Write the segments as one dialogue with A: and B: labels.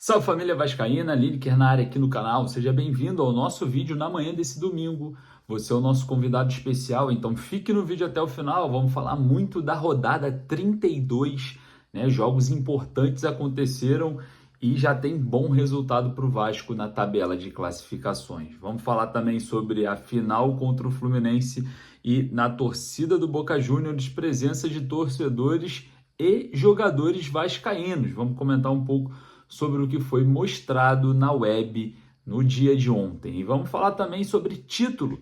A: Salve família vascaína, Lineker na área aqui no canal. Seja bem-vindo ao nosso vídeo na manhã desse domingo. Você é o nosso convidado especial, então fique no vídeo até o final. Vamos falar muito da rodada 32, né? Jogos importantes aconteceram e já tem bom resultado para o Vasco na tabela de classificações. Vamos falar também sobre a final contra o Fluminense e na torcida do Boca Juniors, presença de torcedores e jogadores vascaínos. Vamos comentar um pouco sobre o que foi mostrado na web no dia de ontem. E vamos falar também sobre título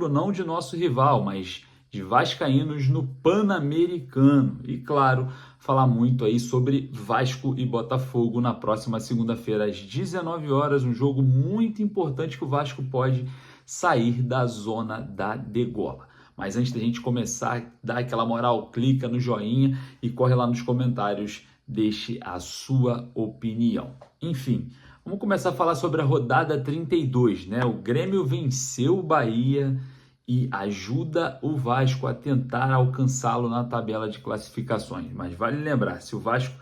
A: não de nosso rival, mas de vascaínos no Pan-Americano. E claro, falar muito aí sobre Vasco e Botafogo na próxima segunda-feira às 19 horas, um jogo muito importante que o Vasco pode sair da zona da degola. Mas antes da gente começar, dá aquela moral, clica no joinha e corre lá nos comentários, deixe a sua opinião. Enfim, vamos começar a falar sobre a rodada 32, né? O Grêmio venceu o Bahia e ajuda o Vasco a tentar alcançá-lo na tabela de classificações. Mas vale lembrar, se o Vasco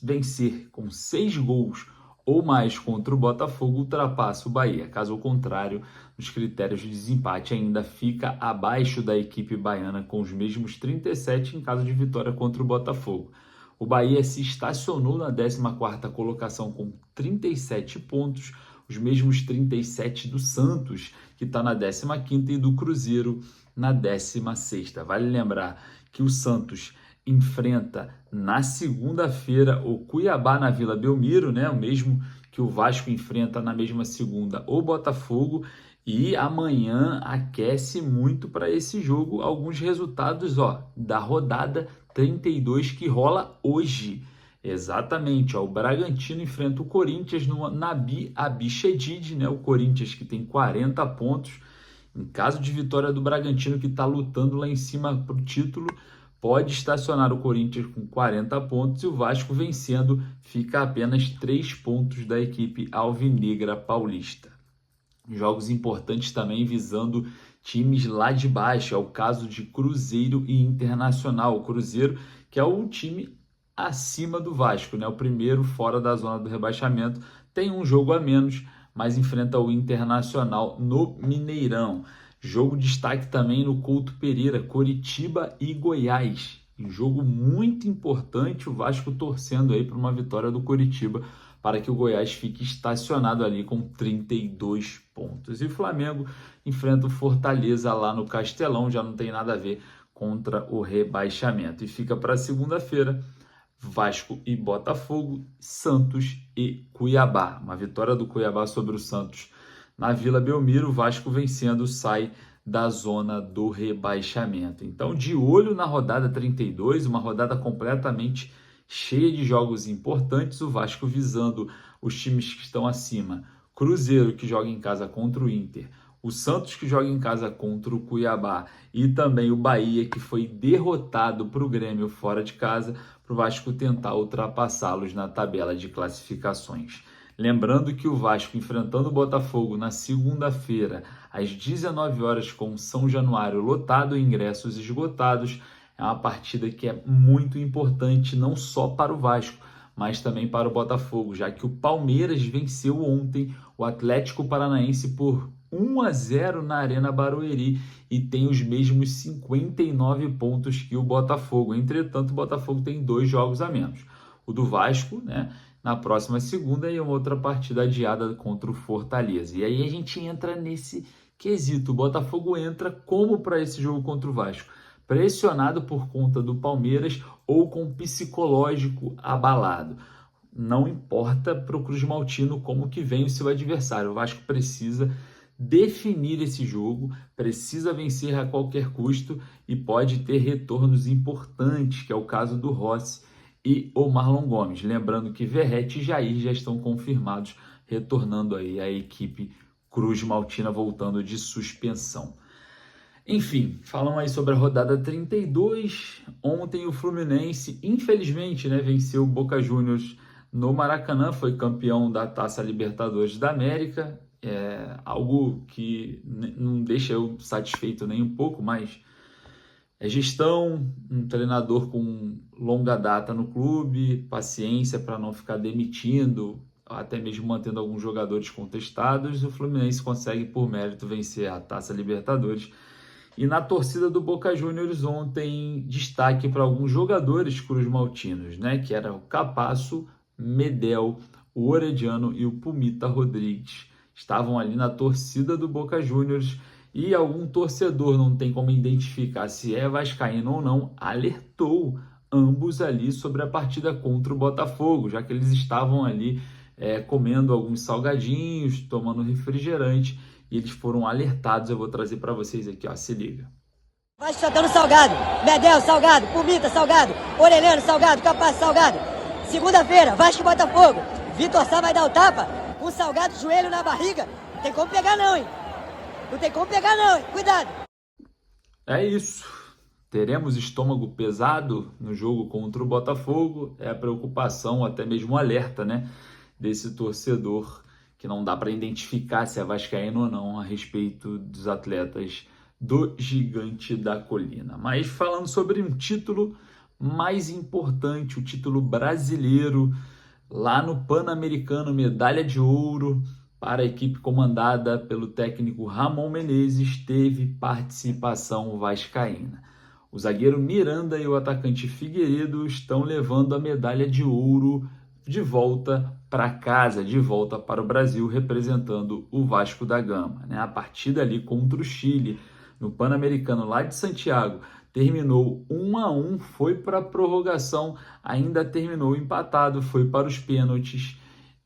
A: vencer com 6 gols ou mais contra o Botafogo, ultrapassa o Bahia. Caso contrário, nos critérios de desempate ainda fica abaixo da equipe baiana com os mesmos 37 em caso de vitória contra o Botafogo. O Bahia se estacionou na 14ª colocação com 37 pontos, os mesmos 37 do Santos, que está na 15ª, e do Cruzeiro na 16ª. Vale lembrar que o Santos enfrenta na segunda-feira o Cuiabá na Vila Belmiro, né? O mesmo que o Vasco enfrenta na mesma segunda o Botafogo, e amanhã aquece muito para esse jogo alguns resultados da rodada 32 que rola hoje. Exatamente, o Bragantino enfrenta o Corinthians no Nabi Abichedid, né? O Corinthians que tem 40 pontos. Em caso de vitória do Bragantino, que está lutando lá em cima para o título, pode estacionar o Corinthians com 40 pontos e o Vasco vencendo fica a apenas 3 pontos da equipe alvinegra paulista. Jogos importantes também visando times lá de baixo, é o caso de Cruzeiro e Internacional. O Cruzeiro, que é o time acima do Vasco, né? O primeiro fora da zona do rebaixamento, tem um jogo a menos, mas enfrenta o Internacional no Mineirão. Jogo de destaque também no Couto Pereira, Coritiba e Goiás. Um jogo muito importante, o Vasco torcendo aí para uma vitória do Coritiba, para que o Goiás fique estacionado ali com 32 pontos. E o Flamengo enfrenta o Fortaleza lá no Castelão, já não tem nada a ver contra o rebaixamento. E fica para segunda-feira, Vasco e Botafogo, Santos e Cuiabá. Uma vitória do Cuiabá sobre o Santos na Vila Belmiro, o Vasco vencendo sai da zona do rebaixamento. Então, de olho na rodada 32, uma rodada completamente cheia de jogos importantes, o Vasco visando os times que estão acima. Cruzeiro, que joga em casa contra o Inter, o Santos, que joga em casa contra o Cuiabá, e também o Bahia, que foi derrotado para o Grêmio fora de casa, para o Vasco tentar ultrapassá-los na tabela de classificações. Lembrando que o Vasco enfrentando o Botafogo na segunda-feira, às 19 horas, com São Januário lotado e ingressos esgotados, é uma partida que é muito importante não só para o Vasco, mas também para o Botafogo, já que o Palmeiras venceu ontem o Atlético Paranaense por 1-0 na Arena Barueri e tem os mesmos 59 pontos que o Botafogo. Entretanto, o Botafogo tem 2 jogos a menos. O do Vasco, né, na próxima segunda, e uma outra partida adiada contra o Fortaleza. E aí a gente entra nesse quesito. O Botafogo entra como para esse jogo contra o Vasco? Pressionado por conta do Palmeiras ou com psicológico abalado. Não importa para o Cruz Maltino como que vem o seu adversário. O Vasco precisa definir esse jogo, precisa vencer a qualquer custo e pode ter retornos importantes, que é o caso do Rossi e o Marlon Gomes. Lembrando que Verratti e Jair já estão confirmados, retornando aí a equipe Cruz Maltina, voltando de suspensão. Enfim, falamos aí sobre a rodada 32. Ontem o Fluminense, infelizmente, né, venceu o Boca Juniors no Maracanã, foi campeão da Taça Libertadores da América. Algo que não deixa eu satisfeito nem um pouco, mas é gestão, um treinador com longa data no clube, paciência para não ficar demitindo até mesmo mantendo alguns jogadores contestados, o Fluminense consegue, por mérito, vencer a Taça Libertadores. E na torcida do Boca Juniors ontem, destaque para alguns jogadores cruzmaltinos, né? Que era o Capasso, Medel, o Orediano e o Pumita Rodrigues. Estavam ali na torcida do Boca Juniors e algum torcedor, não tem como identificar se é vascaíno ou não, alertou ambos ali sobre a partida contra o Botafogo, já que eles estavam ali comendo alguns salgadinhos, tomando refrigerante, e eles foram alertados. Eu vou trazer para vocês aqui, ó, se liga.
B: Vai chutando salgado, Medel salgado, Pumita salgado, Orelhano salgado, Capaz salgado. Segunda-feira, Vasco e Botafogo. Vitor Sá vai dar o tapa, um salgado, joelho na barriga. Não tem como pegar não, hein? Não tem como pegar não, hein? Cuidado.
A: É isso. Teremos estômago pesado no jogo contra o Botafogo. É a preocupação, até mesmo o alerta, né, desse torcedor, que não dá para identificar se é vascaíno ou não a respeito dos atletas do Gigante da Colina. Mas falando sobre um título mais importante, o título brasileiro, lá no Pan-Americano, medalha de ouro para a equipe comandada pelo técnico Ramon Menezes, teve participação vascaína. O zagueiro Miranda e o atacante Figueiredo estão levando a medalha de ouro de volta para casa, de volta para o Brasil, representando o Vasco da Gama, né? A partida ali contra o Chile, no Pan-Americano lá de Santiago, terminou 1-1, foi para a prorrogação, ainda terminou empatado, foi para os pênaltis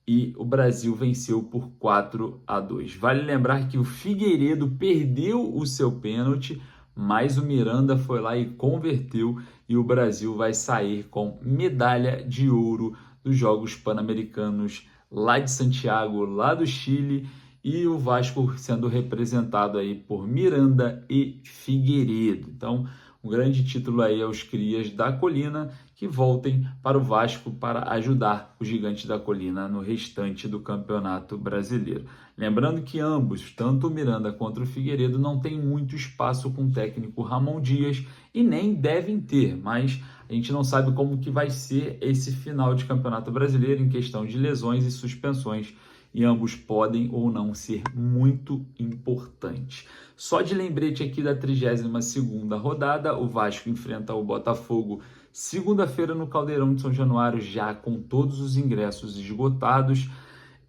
A: e o Brasil venceu por 4-2. Vale lembrar que o Figueiredo perdeu o seu pênalti, mas o Miranda foi lá e converteu, e o Brasil vai sair com medalha de ouro dos Jogos Pan-Americanos lá de Santiago, lá do Chile, e o Vasco sendo representado aí por Miranda e Figueiredo. Então, um grande título aí aos crias da Colina, que voltem para o Vasco para ajudar o Gigante da Colina no restante do Campeonato Brasileiro. Lembrando que ambos, tanto o Miranda quanto o Figueiredo, não têm muito espaço com o técnico Ramon Dias e nem devem ter, mas a gente não sabe como que vai ser esse final de Campeonato Brasileiro em questão de lesões e suspensões, e ambos podem ou não ser muito importantes. Só de lembrete aqui da 32ª rodada, o Vasco enfrenta o Botafogo segunda-feira no Caldeirão de São Januário, já com todos os ingressos esgotados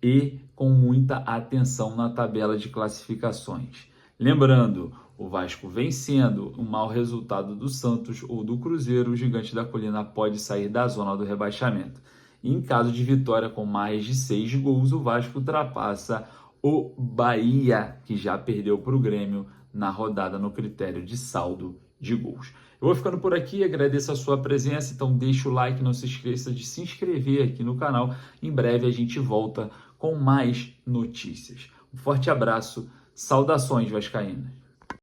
A: e com muita atenção na tabela de classificações. Lembrando, o Vasco vencendo um mau resultado do Santos ou do Cruzeiro, o Gigante da Colina pode sair da zona do rebaixamento. E em caso de vitória com mais de 6 gols, o Vasco ultrapassa o Bahia, que já perdeu para o Grêmio na rodada no critério de saldo de gols. Eu vou ficando por aqui, agradeço a sua presença, então deixa o like, não se esqueça de se inscrever aqui no canal. Em breve a gente volta com mais notícias. Um forte abraço, saudações vascaínas.